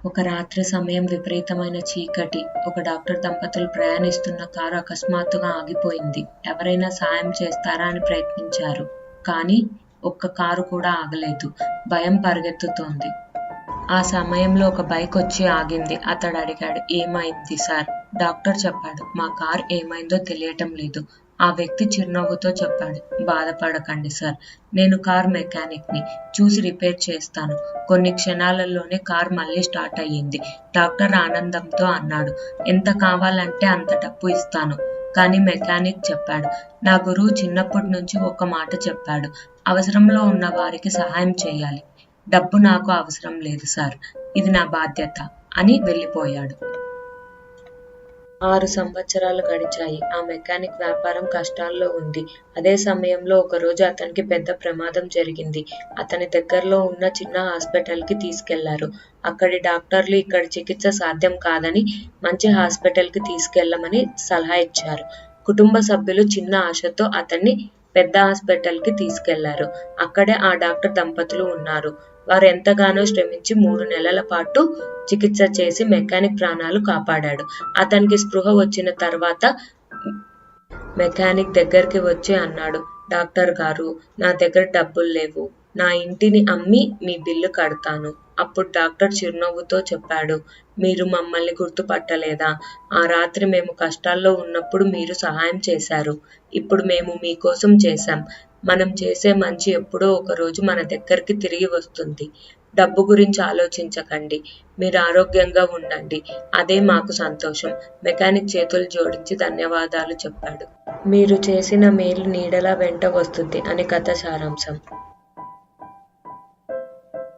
ఒక రాత్రి సమయం విపరీతమైన చీకటి. ఒక డాక్టర్ దంపతులు ప్రయాణిస్తున్న కారు అకస్మాత్తుగా ఆగిపోయింది. ఎవరైనా సాయం చేస్తారా అని ప్రయత్నించారు. కానీ ఒక్క కారు కూడా ఆగలేదు. భయం పరిగెత్తుతోంది. ఆ సమయంలో ఒక బైక్ వచ్చి ఆగింది. అతడు అడిగాడు, ఏమైంది సార్? డాక్టర్ చెప్పాడు, మా కార్ ఏమైందో తెలియటం లేదు. ఆ వ్యక్తి చిరునవ్వుతో చెప్పాడు, బాధపడకండి సార్, నేను కార్ మెకానిక్ని, చూసి రిపేర్ చేస్తాను. కొన్ని క్షణాలలోనే కార్ మళ్ళీ స్టార్ట్ అయ్యింది. డాక్టర్ ఆనందంతో అన్నాడు, ఎంత కావాలంటే అంత డబ్బు ఇస్తాను. కానీ మెకానిక్ చెప్పాడు, నా గురువు చిన్నప్పటి నుంచి ఒక మాట చెప్పాడు, అవసరంలో ఉన్న వారికి సహాయం చేయాలి. డబ్బు నాకు అవసరం లేదు సార్, ఇది నా బాధ్యత అని వెళ్ళిపోయాడు. 6 సంవత్సరాలు గడిచాయి. ఆ మెకానిక్ వ్యాపారం కష్టాల్లో ఉంది. అదే సమయంలో ఒకరోజు అతనికి పెద్ద ప్రమాదం జరిగింది. అతని దగ్గరలో ఉన్న చిన్న హాస్పిటల్కి తీసుకెళ్లారు. అక్కడి డాక్టర్లు ఇక్కడ చికిత్స సాధ్యం కాదని మంచి హాస్పిటల్కి తీసుకెళ్లమని సలహా ఇచ్చారు. కుటుంబ సభ్యులు చిన్న ఆశతో అతన్ని పెద్ద హాస్పిటల్కి తీసుకెళ్లారు. అక్కడే ఆ డాక్టర్ దంపతులు ఉన్నారు. వారు ఎంతగానో శ్రమించి 3 నెలల పాటు చికిత్స చేసి మెకానిక్ ప్రాణాలు కాపాడాడు. అతనికి స్పృహ వచ్చిన తర్వాత మెకానిక్ దగ్గరికి వచ్చి అన్నాడు, డాక్టర్ గారు, నా దగ్గర డబ్బులు లేవు. నా ఇంటిని అమ్మి మీ బిల్లు కడతాను. అప్పుడు డాక్టర్ చిరునవ్వుతో చెప్పాడు, మీరు మమ్మల్ని గుర్తుపట్టలేదా? ఆ రాత్రి మేము కష్టాల్లో ఉన్నప్పుడు మీరు సహాయం చేశారు. ఇప్పుడు మేము మీకోసం చేశాం. మనం చేసే మంచి ఎప్పుడో ఒకరోజు మన దగ్గరికి తిరిగి వస్తుంది. డబ్బు గురించి ఆలోచించకండి. మీరు ఆరోగ్యంగా ఉండండి. అదే మాకు సంతోషం. మెకానిక్ చేతులు జోడించి ధన్యవాదాలు చెప్పాడు. మీరు చేసిన మేలు నీడలా వెంట వస్తుంది అని కథ సారాంశం.